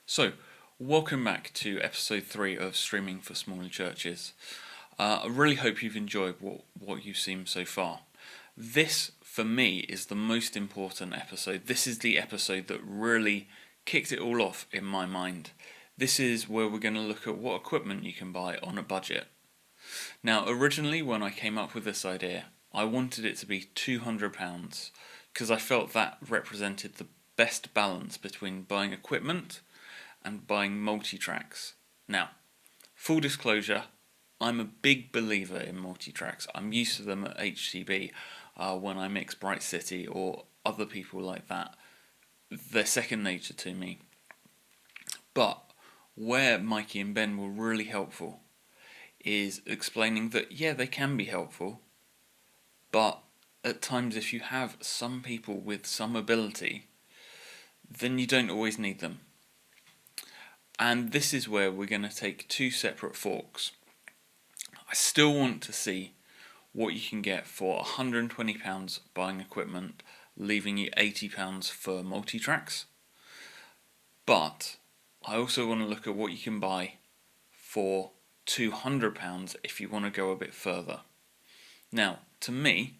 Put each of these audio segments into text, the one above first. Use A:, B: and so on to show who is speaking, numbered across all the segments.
A: So, welcome back to episode 3 of Streaming for Smaller Churches. I really hope you've enjoyed what you've seen so far. This, for me, is the most important episode. This is the episode that really kicked it all off in my mind. This is where we're going to look at what equipment you can buy on a budget. Now, originally, when I came up with this idea, I wanted it to be £200 because I felt that represented the best balance between buying equipment and buying multi-tracks. Now, full disclosure, I'm a big believer in multi-tracks. I'm used to them at HTB when I mix Bright City or other people like that. They're second nature to me. But where Mikey and Ben were really helpful is explaining that, yeah, they can be helpful, but at times if you have some people with some ability, then you don't always need them. And this is where we're going to take two separate forks. I still want to see what you can get for £120 buying equipment, leaving you £80 for multi-tracks. But I also want to look at what you can buy for £200 if you want to go a bit further. Now, to me,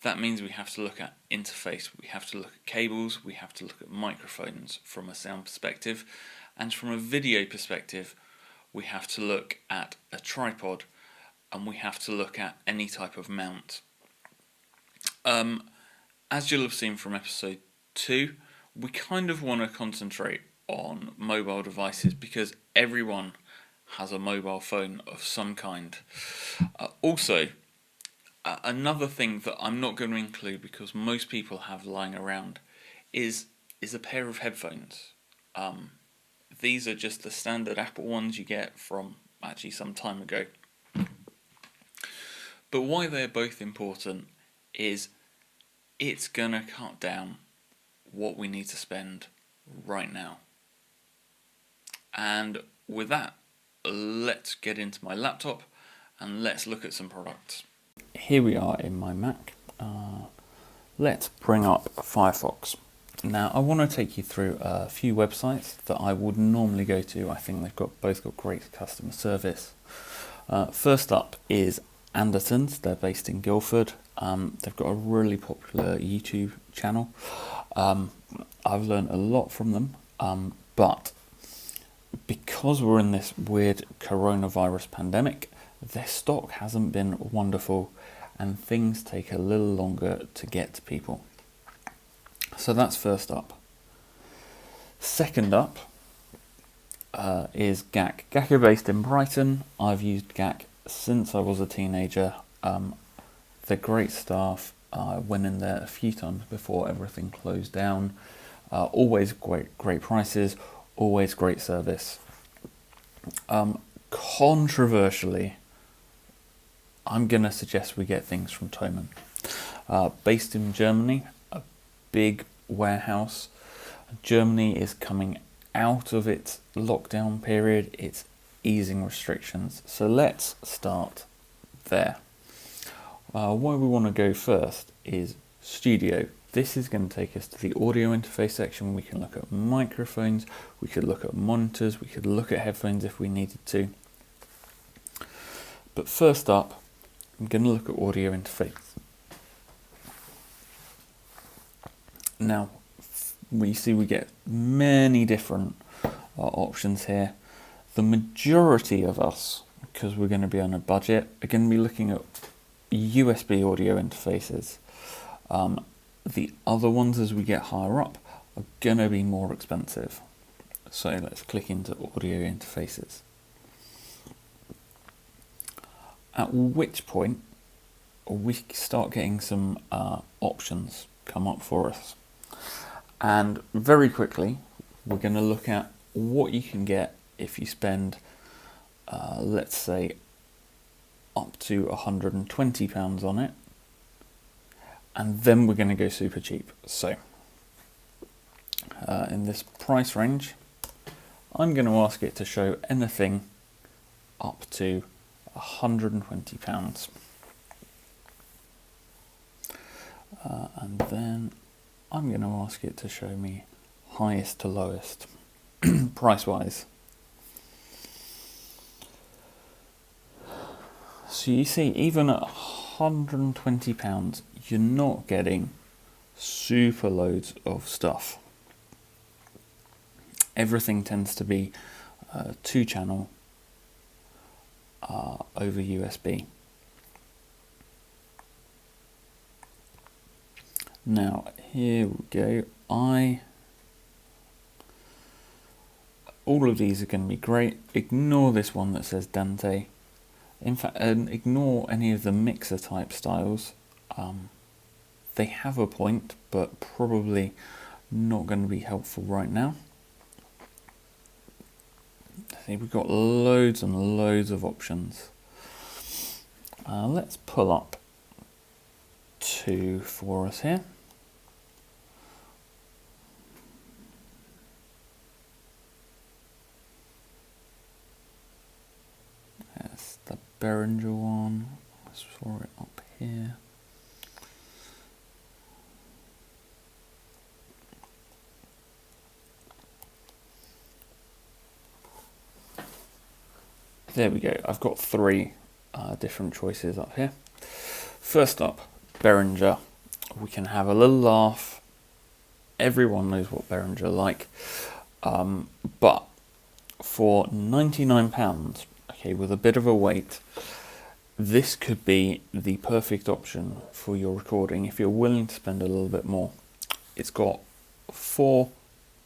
A: that means we have to look at interface, we have to look at cables, we have to look at microphones from a sound perspective, and from a video perspective, we have to look at a tripod, and we have to look at any type of mount. As you'll have seen from episode 2, we kind of want to concentrate on mobile devices because everyone has a mobile phone of some kind. Also, another thing that I'm not going to include because most people have lying around is a pair of headphones. These are just the standard Apple ones you get from actually some time ago. But why they're both important is it's going to cut down what we need to spend right now. And with that, let's get into my laptop and let's look at some products. Here we are in my Mac. Let's bring up Firefox. Now I want to take you through a few websites that I would normally go to. I think they've both got great customer service. First up is Andertons. They're based in Guildford. They've got a really popular YouTube channel. I've learned a lot from them, but because we're in this weird coronavirus pandemic, their stock hasn't been wonderful and things take a little longer to get to people. So that's first up. Second up is GAC. GAC are based in Brighton. I've used GAC since I was a teenager. They're great staff. I went in there a few times before everything closed down. Always great prices, always great service. Controversially, I'm going to suggest we get things from Thomann. Based in Germany, a big warehouse. Germany is coming out of its lockdown period. It's easing restrictions. So let's start there. Where we want to go first is Studio. This is going to take us to the audio interface section. We can look at microphones, we could look at monitors, we could look at headphones if we needed to. But first up, I'm going to look at audio interface. Now, we see we get many different options here. The majority of us, because we're going to be on a budget, are going to be looking at USB audio interfaces. The other ones, as we get higher up, are going to be more expensive. So let's click into audio interfaces. At which point we start getting some options come up for us. And very quickly, we're going to look at what you can get if you spend, let's say, up to £120 on it. And then we're going to go super cheap. So, in this price range, I'm going to ask it to show anything up to £120. And then I'm going to ask it to show me highest to lowest. price-wise. So you see, even at £120, you're not getting super loads of stuff. Everything tends to be 2-channel over USB. Now, here we go. All of these are going to be great. Ignore this one that says Dante. In fact, ignore any of the mixer type styles. They have a point, but probably not going to be helpful right now. See, we've got loads and loads of options. Let's pull up 2 for us here. That's the Behringer one. Let's throw it up here. There we go. I've got 3 different choices up here. First up, Behringer. We can have a little laugh. Everyone knows what Behringer are like. But for £99, okay, with a bit of a wait, this could be the perfect option for your recording if you're willing to spend a little bit more. It's got 4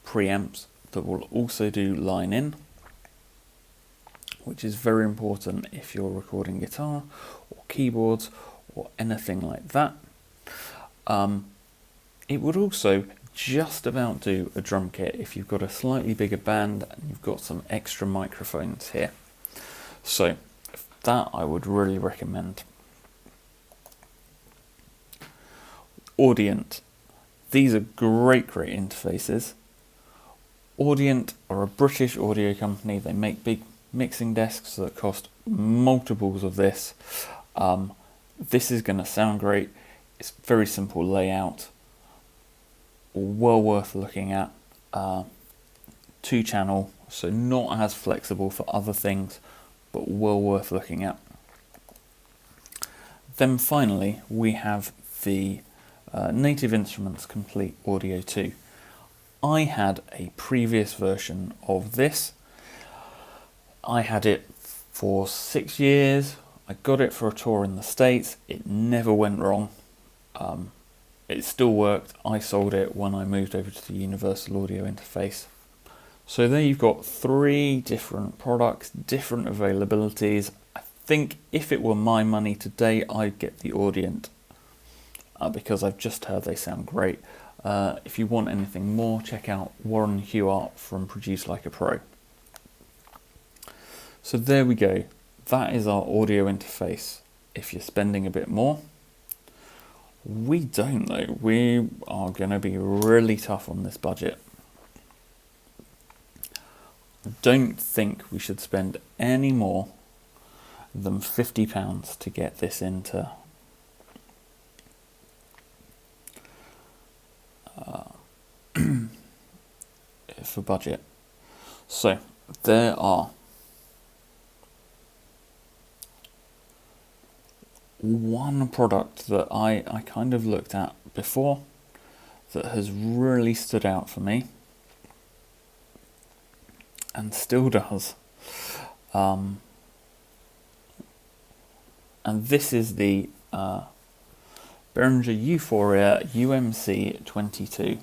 A: preamps that will also do line in, which is very important if you're recording guitar or keyboards or anything like that. It would also just about do a drum kit if you've got a slightly bigger band and you've got some extra microphones here. So that I would really recommend. Audient. These are great interfaces. Audient are a British audio company. They make big mixing desks that cost multiples of this. This is going to sound great. It's very simple layout, well worth looking at. 2-channel, so not as flexible for other things, but well worth looking at. Then finally we have the Native Instruments Complete Audio 2. I had a previous version of this. I had it for 6 years. I got it for a tour in the States. It never went wrong. It still worked. I sold it when I moved over to the Universal Audio Interface. So there you've got 3 different products, different availabilities. I think if it were my money today, I'd get the Audient because I've just heard they sound great. If you want anything more, check out Warren Huart from Produce Like a Pro. So there we go. That is our audio interface. If you're spending a bit more, we don't though. We are going to be really tough on this budget. Don't think we should spend any more than £50 to get this into for budget. So there are one product that I kind of looked at before that has really stood out for me and still does. And this is the Behringer Euphoria UMC 22.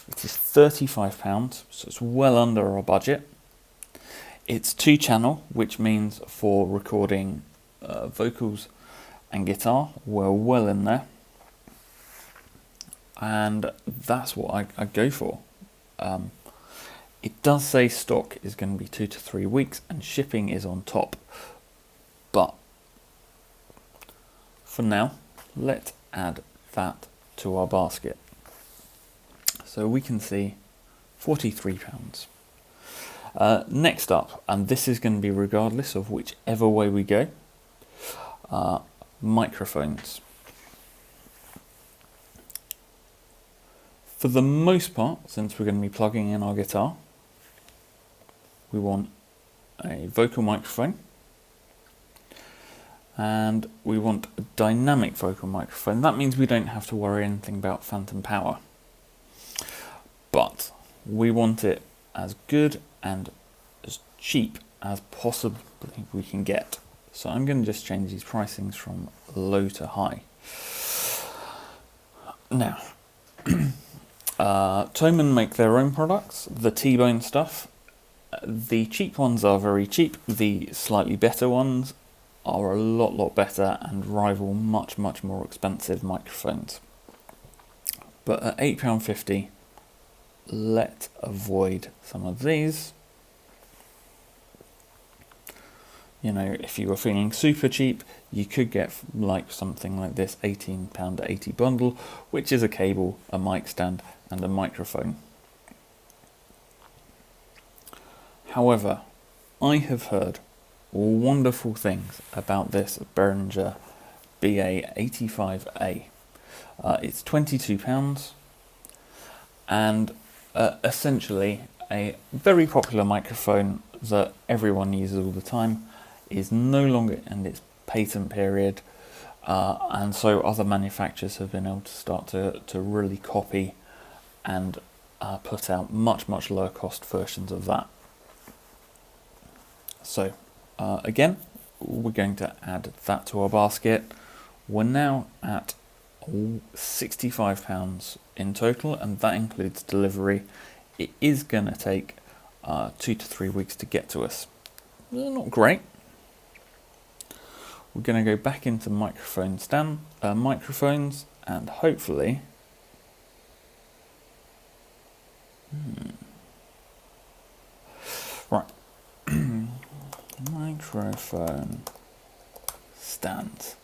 A: It is £35, so it's well under our budget. It's 2-channel, which means for recording vocals and guitar, we're well in there. And that's what I go for. It does say stock is going to be 2 to 3 weeks and shipping is on top. But for now, let's add that to our basket. So we can see £43. Next up, and this is going to be regardless of whichever way we go, microphones. For the most part, since we're going to be plugging in our guitar, we want a vocal microphone, and we want a dynamic vocal microphone. That means we don't have to worry anything about phantom power, but we want it as good and as cheap as possibly we can get. So I'm going to just change these pricings from low to high. Now, Thomann make their own products, the T-Bone stuff. The cheap ones are very cheap. The slightly better ones are a lot better and rival much more expensive microphones. But at £8.50, let's avoid some of these. You know, if you were feeling super cheap, you could get like something like this £18.80 bundle, which is a cable, a mic stand, and a microphone. However, I have heard wonderful things about this Behringer BA85A. It's £22 and essentially a very popular microphone that everyone uses all the time is no longer in its patent period, and so other manufacturers have been able to start to really copy and put out much lower cost versions of that. So again, we're going to add that to our basket. We're now at £65 in total, and that includes delivery. It is going to take 2 to 3 weeks to get to us. Not great. We're going to go back into microphones, and hopefully right. Microphone stands.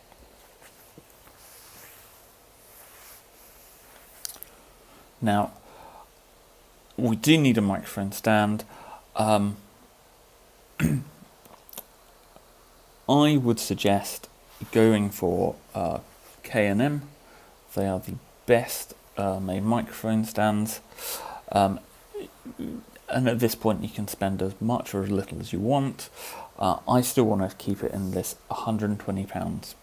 A: Now, we do need a microphone stand. I would suggest going for K&M. They are the best made microphone stands. And at this point you can spend as much or as little as you want. I still want to keep it in this £120.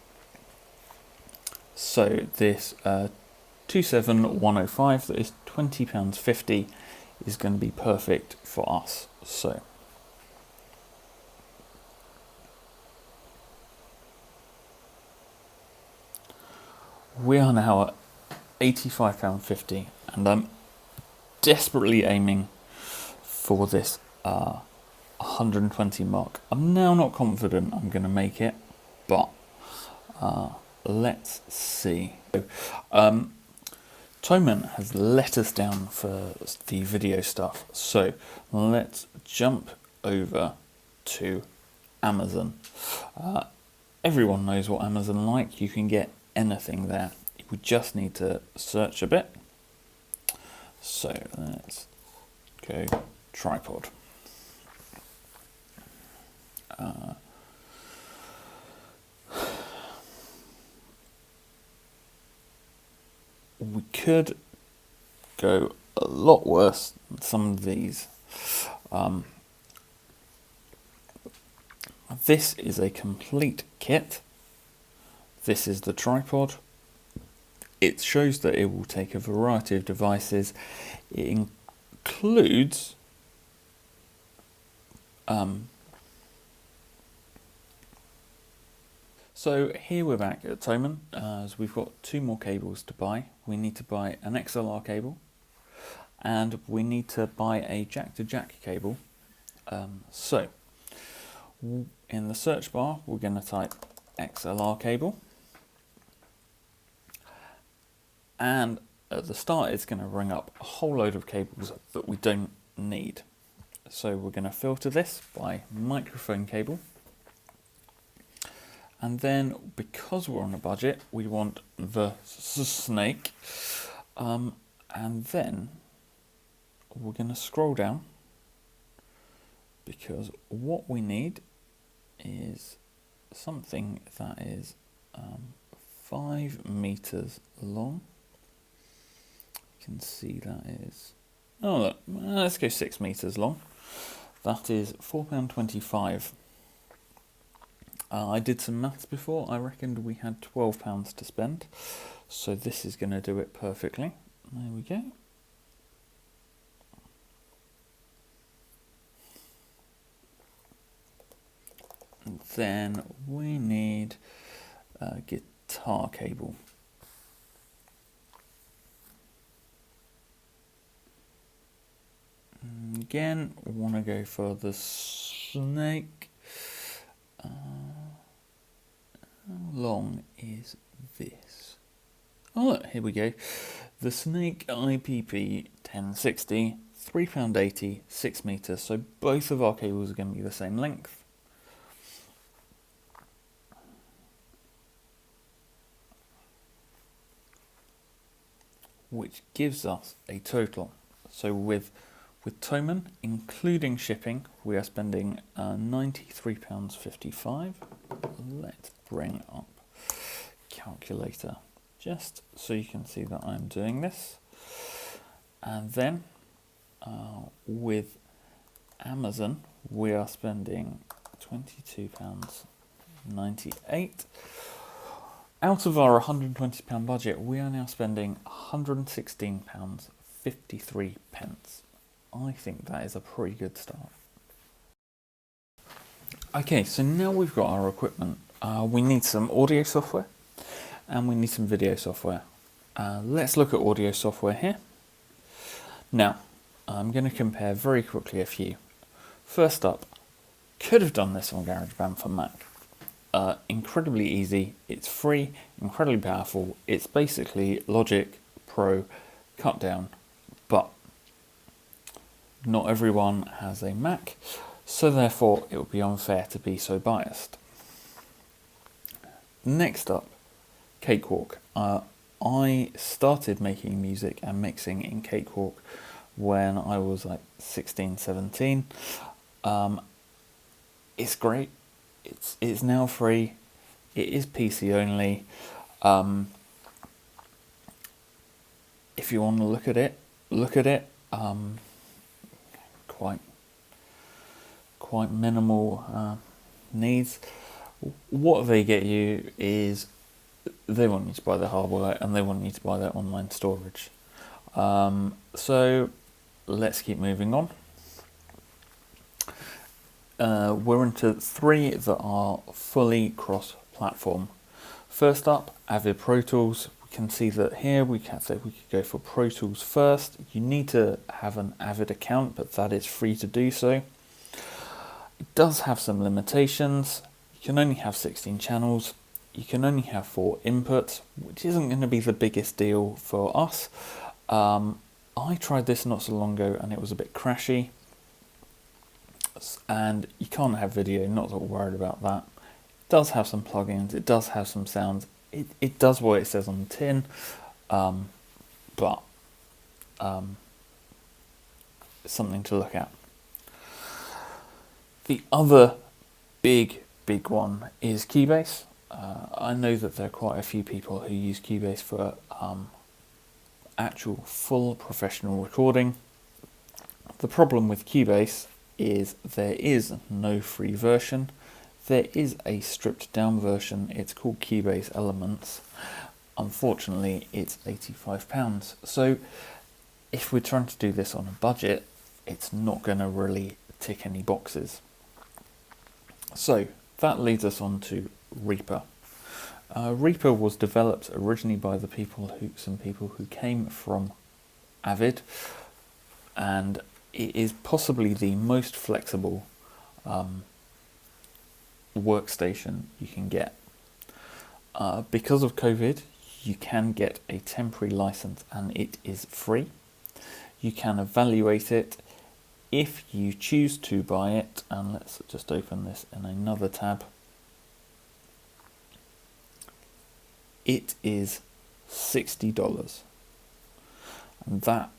A: So this 27105, that is £20.50, is going to be perfect for us. So we are now at £85.50, and I'm desperately aiming for this 120 mark. I'm now not confident I'm going to make it, but let's see. Thomann has let us down for the video stuff, so let's jump over to Amazon. Everyone knows what Amazon like. You can get anything there. We just need to search a bit. So let's go tripod. We could go a lot worse than some of these. This is a complete kit. This is the tripod. It shows that it will take a variety of devices. It includes so here we're back at Thomann, as we've got 2 more cables to buy. We need to buy an XLR cable, and we need to buy a jack-to-jack cable. So in the search bar, we're going to type XLR cable, and at the start it's going to bring up a whole load of cables that we don't need. So we're going to filter this by microphone cable. And then, because we're on a budget, we want the snake. And then we're going to scroll down, because what we need is something that is 5 meters long. You can see that is, oh look, let's go 6 meters long. That is £4.25. I did some maths before. I reckoned we had £12 to spend, so this is going to do it perfectly. There we go. And then we need a guitar cable. And again, we want to go for the snake. How long is this? Oh look, here we go. The Snake IPP 1060, £3.80, 6 metres. So both of our cables are going to be the same length. Which gives us a total. So with Thomann, including shipping, we are spending £93.55. Let's bring up calculator just so you can see that I'm doing this. And then with Amazon, we are spending £22.98. Out of our £120 budget, we are now spending £116.53. I think that is a pretty good start. Okay, so now we've got our equipment. We need some audio software and we need some video software. Let's look at audio software here. Now, I'm going to compare very quickly a few. First up, could have done this on GarageBand for Mac. Incredibly easy, it's free, incredibly powerful. It's basically Logic Pro cut down, but not everyone has a Mac, so therefore it would be unfair to be so biased. Next up, Cakewalk. I started making music and mixing in Cakewalk when I was like 16, 17. It's great. It's now free. It is PC only. If you want to look at it. Quite minimal needs. What they get you is they want you to buy the hardware and they want you to buy their online storage. So let's keep moving on. We're into 3 that are fully cross-platform. First up, Avid Pro Tools. We can see that here we could go for Pro Tools first. You need to have an Avid account, but that is free to do so. It does have some limitations. You can only have 16 channels. You can only have 4 inputs, which isn't going to be the biggest deal for us. I tried this not so long ago and it was a bit crashy. And you can't have video, not that worried about that. It does have some plugins, it does have some sounds. It does what it says on the tin, but something to look at. The other big one is Cubase. I know that there are quite a few people who use Cubase for actual full professional recording. The problem with Cubase is there is no free version. There is a stripped down version. It's called Cubase Elements. Unfortunately, it's £85. So if we're trying to do this on a budget, it's not going to really tick any boxes. So that leads us on to Reaper. Reaper was developed originally by some people who came from Avid, and it is possibly the most flexible workstation you can get. Because of COVID, you can get a temporary license and it is free. You can evaluate it if you choose to buy it, and let's just open this in another tab. It is $60, and that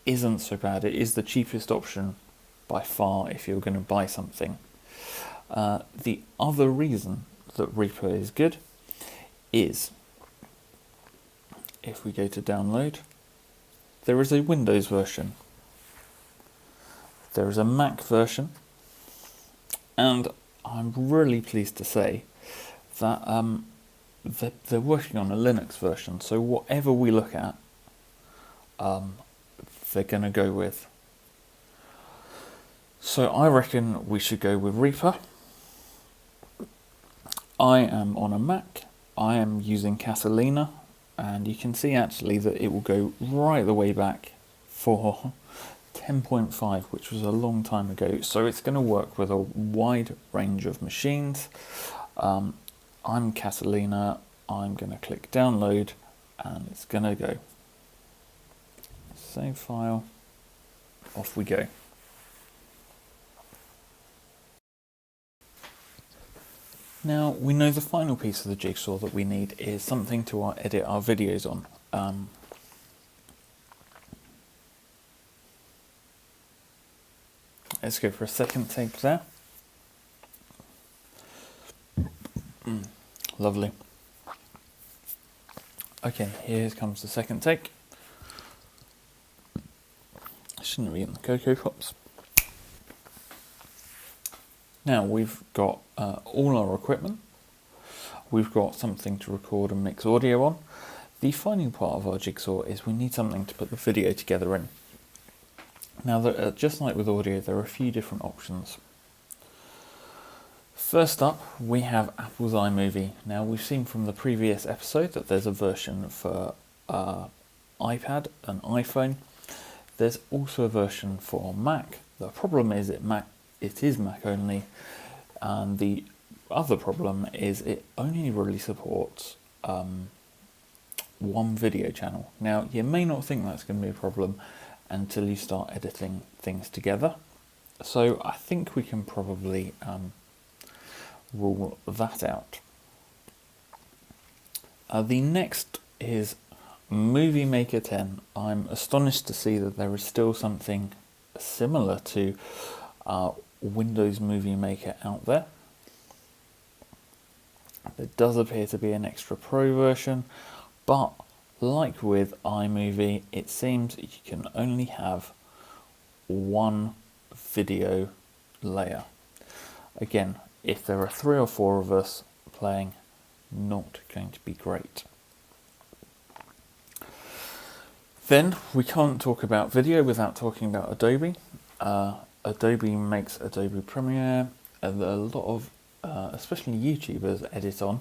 A: isn't so bad. It is the cheapest option by far if you're going to buy something. The other reason that Reaper is good is, if we go to download, there is a Windows version. There is a Mac version, and I'm really pleased to say that they're working on a Linux version, so whatever we look at, they're going to go with. So I reckon we should go with Reaper. I am on a Mac. I am using Catalina, and you can see actually that it will go right the way back for 10.5, which was a long time ago. So it's going to work with a wide range of machines. I'm Catalina. I'm going to click download, and it's going to go. Save file. Off we go. Now, we know the final piece of the jigsaw that we need is something to edit our videos on. Let's go for a second take there. Lovely. Okay, here comes the second take. I shouldn't have eaten the Cocoa Pops. Now we've got all our equipment. We've got something to record and mix audio on. The final part of our jigsaw is we need something to put the video together in. Now, just like with audio, there are a few different options. First up, we have Apple's iMovie. Now, we've seen from the previous episode that there's a version for iPad and iPhone. There's also a version for Mac. The problem is it is Mac only, and the other problem is it only really supports one video channel. Now, you may not think that's going to be a problem until you start editing things together. So I think we can probably rule that out. The next is Movie Maker 10. I'm astonished to see that there is still something similar to Windows Movie Maker out there. There does appear to be an extra pro version, but like with iMovie, it seems you can only have one video layer. Again, if there are 3 or 4 of us playing, not going to be great. Then we can't talk about video without talking about Adobe. Adobe makes Adobe Premiere, a lot of especially YouTubers edit on.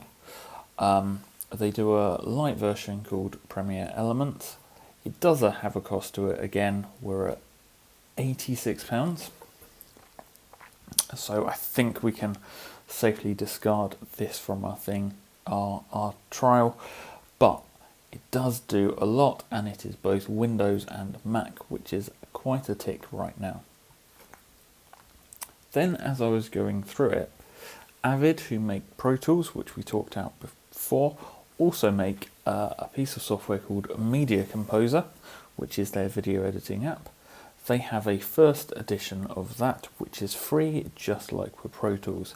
A: They do a light version called Premiere Elements. It does have a cost to it. Again, we're at £86. So I think we can safely discard this from our trial. But it does do a lot, and it is both Windows and Mac, which is quite a tick right now. Then, as I was going through it, Avid, who make Pro Tools, which we talked about before, also make a piece of software called Media Composer, which is their video editing app. They have a first edition of that, which is free, just like with Pro Tools.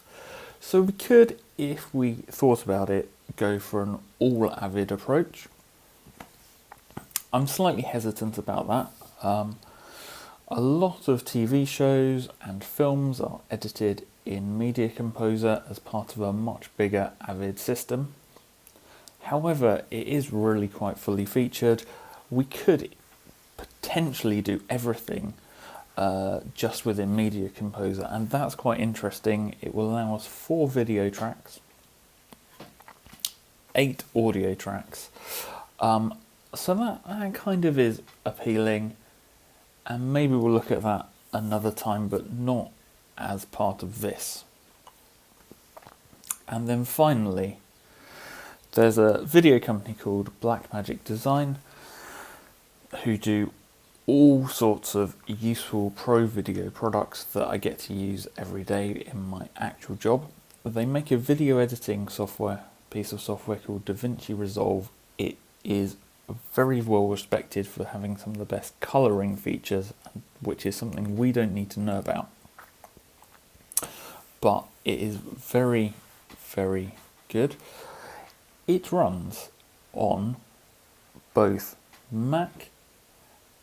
A: So we could, if we thought about it, go for an all Avid approach. I'm slightly hesitant about that. A lot of TV shows and films are edited in Media Composer as part of a much bigger Avid system. However, it is really quite fully featured. We could potentially do everything just within Media Composer, and that's quite interesting. It will allow us 4 video tracks, 8 audio tracks. So that kind of is appealing, and maybe we'll look at that another time, but not as part of this. And then finally, there's a video company called Blackmagic Design who do all sorts of useful pro video products that I get to use every day in my actual job. They make a video editing piece of software called DaVinci Resolve. It is very well respected for having some of the best colouring features, which is something we don't need to know about. But it is very, very good. It runs on both Mac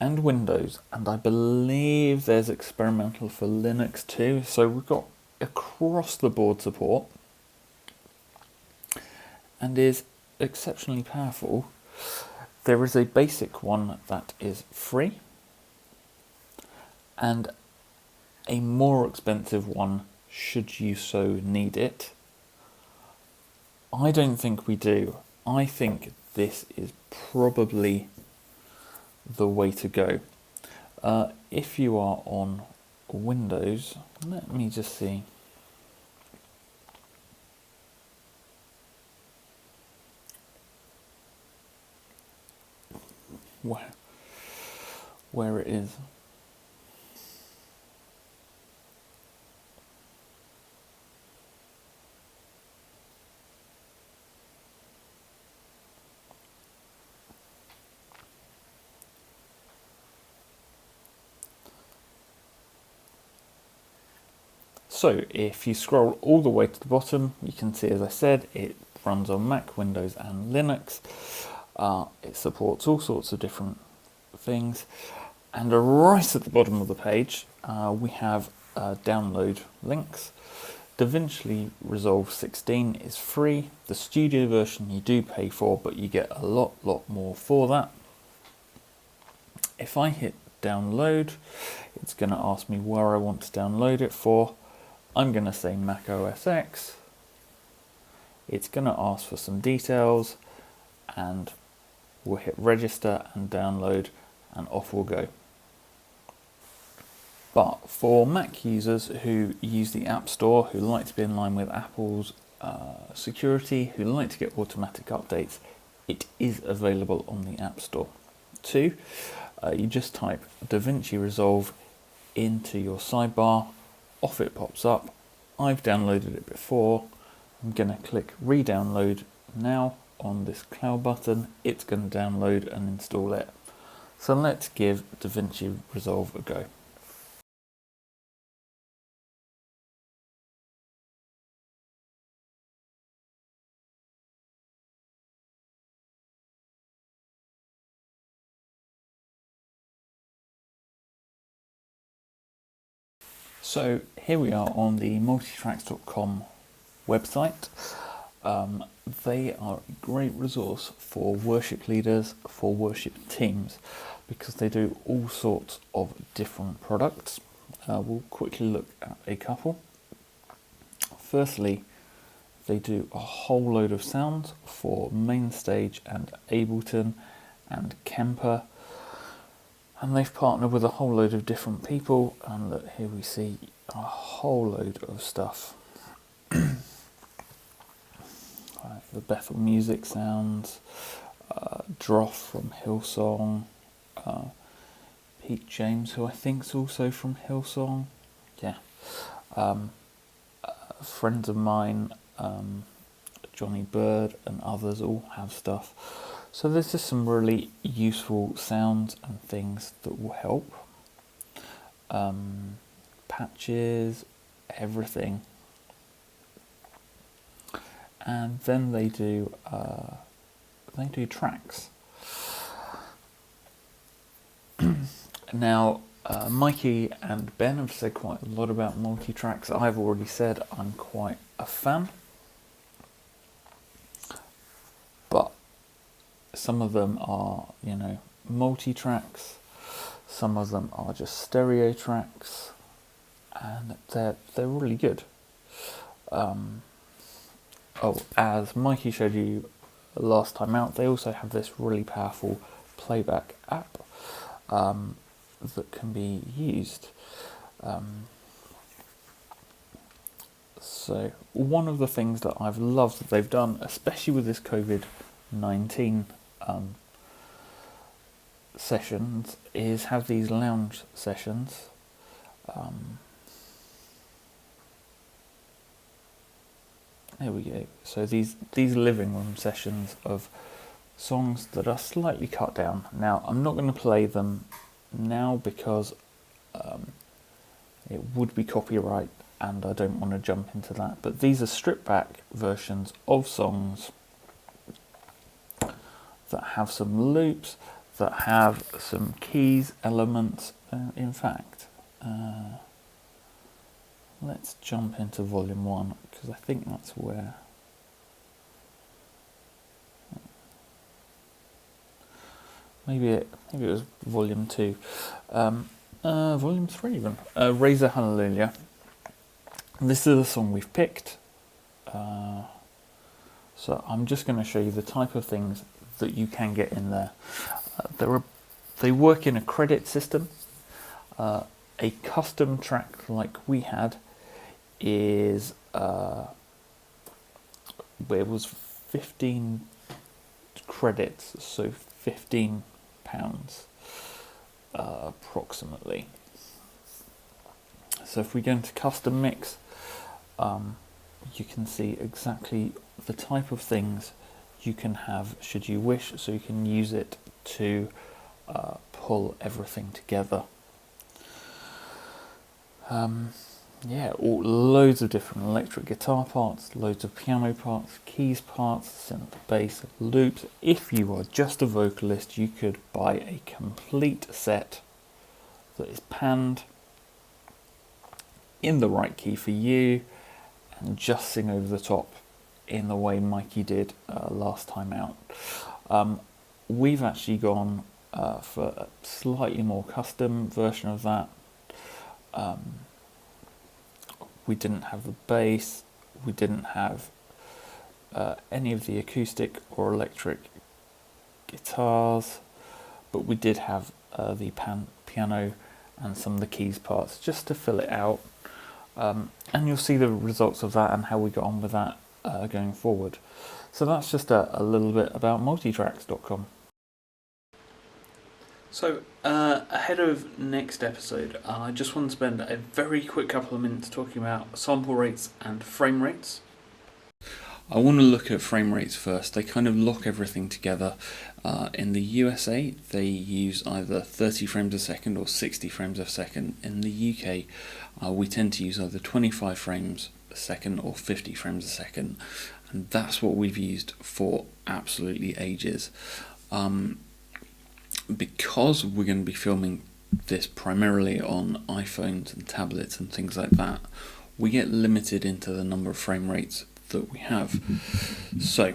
A: and Windows, and I believe there's experimental for Linux too. So we've got across the board support, and is exceptionally powerful. There is a basic one that is free, and a more expensive one should you so need it. I don't think we do. I think this is probably the way to go. If you are on Windows, let me just see. Where it is. So if you scroll all the way to the bottom, you can see, as I said, it runs on Mac, Windows and Linux. It supports all sorts of different things. And right at the bottom of the page, we have download links. DaVinci Resolve 16 is free. The studio version you do pay for, but you get a lot more for that. If I hit download, it's going to ask me where I want to download it for. I'm going to say Mac OS X. It's going to ask for some details, and we'll hit register and download, and off we'll go. But for Mac users who use the App Store, who like to be in line with Apple's security, who like to get automatic updates, it is available on the App Store too. You just type DaVinci Resolve into your sidebar, off it pops up. I've downloaded it before. I'm going to click re-download now on this cloud button. It's going to download and install it. So let's give DaVinci Resolve a go. So here we are on the multitracks.com website. They are a great resource for worship leaders, for worship teams, because they do all sorts of different products. We'll quickly look at a couple. Firstly, they do a whole load of sounds for Mainstage and Ableton and Kemper. And they've partnered with a whole load of different people, and look, here we see a whole load of stuff. The Bethel Music Sounds, Droff from Hillsong, Pete James, who I think is also from Hillsong, friends of mine, Johnny Bird and others all have stuff. So there's just some really useful sounds and things that will help. Patches, everything. And then they do tracks. Now, Mikey and Ben have said quite a lot about multi-tracks. I've already said I'm quite a fan. But some of them are, multi-tracks. Some of them are just stereo tracks, and they're really good. As Mikey showed you last time out, they also have this really powerful playback app that can be used. So one of the things that I've loved that they've done, especially with this COVID-19 sessions, is have these lounge sessions. There we go. So these living room sessions of songs that are slightly cut down. Now, I'm not going to play them now because it would be copyright, and I don't want to jump into that. But these are stripped back versions of songs that have some loops, that have some keys elements. In fact, let's jump into volume 1 because I think that's where. Maybe it was volume 2, volume 3 even. Raise a Hallelujah. This is the song we've picked. So I'm just going to show you the type of things that you can get in there. They work in a credit system. A custom track like we had is where it was 15 credits, so £15 approximately. So if we go into custom mix, you can see exactly the type of things you can have should you wish, so you can use it to pull everything together. Loads of different electric guitar parts, loads of piano parts, keys parts, synth, bass, loops. If you are just a vocalist, you could buy a complete set that is panned in the right key for you and just sing over the top in the way Mikey did last time out. We've actually gone for a slightly more custom version of that. We didn't have the bass, we didn't have any of the acoustic or electric guitars, but we did have the piano and some of the keys parts just to fill it out. And you'll see the results of that and how we got on with that going forward. So that's just a little bit about multitracks.com. So ahead of next episode, I just want to spend a very quick couple of minutes talking about sample rates and frame rates. I want to look at frame rates first. They kind of lock everything together. In the USA, they use either 30 frames a second or 60 frames a second. In the UK, we tend to use either 25 frames a second or 50 frames a second. And that's what we've used for absolutely ages. Because we're going to be filming this primarily on iPhones and tablets and things like that, we get limited into the number of frame rates that we have. So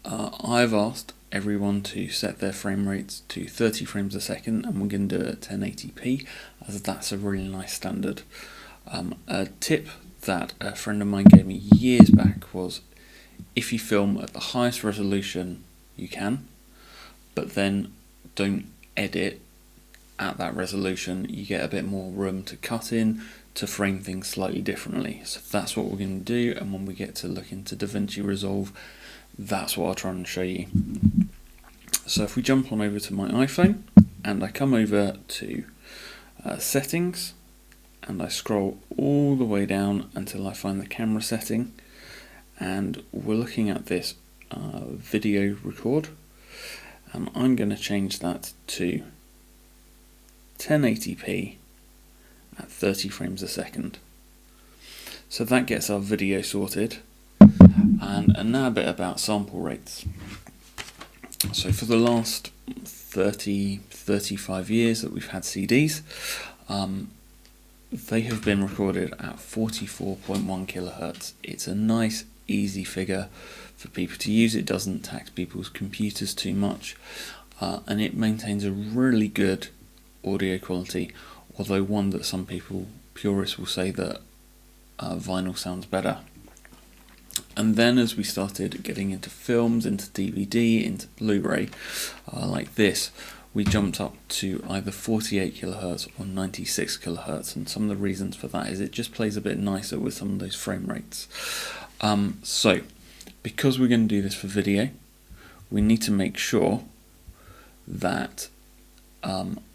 A: I've asked everyone to set their frame rates to 30 frames a second, and we're going to do it at 1080p, as that's a really nice standard. A tip that a friend of mine gave me years back was, if you film at the highest resolution you can, but then don't edit at that resolution, you get a bit more room to cut in, to frame things slightly differently. So that's what we're going to do, and when we get to look into DaVinci Resolve, that's what I'll try and show you. So if we jump on over to my iPhone, and I come over to settings, and I scroll all the way down until I find the camera setting, and we're looking at this video record. I'm going to change that to 1080p at 30 frames a second. So that gets our video sorted. And now a bit about sample rates. So for the last 35 years that we've had CDs, they have been recorded at 44.1 kilohertz. It's a nice, easy figure for people to use. It doesn't tax people's computers too much, and it maintains a really good audio quality, although one that some people, purists, will say that vinyl sounds better. And then as we started getting into films, into DVD, into Blu-ray, like this, we jumped up to either 48 kilohertz or 96 kilohertz, and some of the reasons for that is it just plays a bit nicer with some of those frame rates. So because we're going to do this for video, we need to make sure that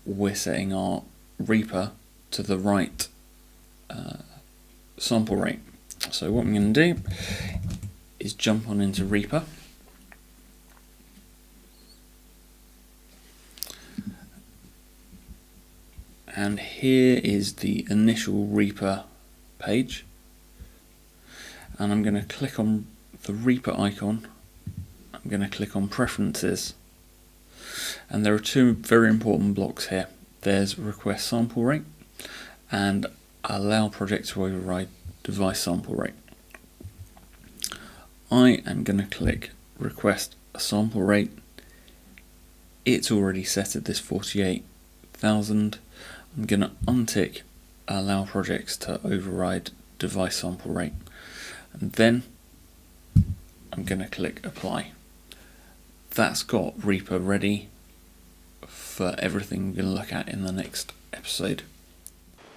A: we're setting our Reaper to the right sample rate. So what I'm going to do is jump on into Reaper, and here is the initial Reaper page, and I'm going to click on the Reaper icon. I'm going to click on Preferences, And there are two very important blocks here. There's request sample rate and allow project to override device sample rate. I am going to click request a sample rate. It's already set at this 48,000. I'm going to untick allow projects to override device sample rate, and then I'm going to click apply. That's got Reaper ready for everything we're going to look at in the next episode.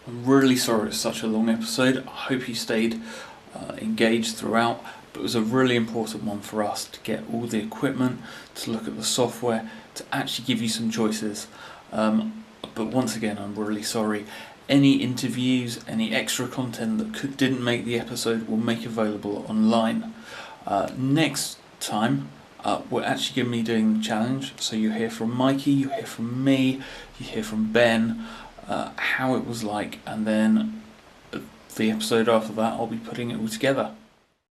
A: I'm really sorry it's such a long episode. I hope you stayed engaged throughout, but it was a really important one for us to get all the equipment, to look at the software, to actually give you some choices. But once again, I'm really sorry. Any interviews, any extra content that didn't make the episode will make available online. Next time, we're actually going to be doing the challenge. So you hear from Mikey, you hear from me, you hear from Ben, how it was like, and then the episode after that I'll be putting it all together.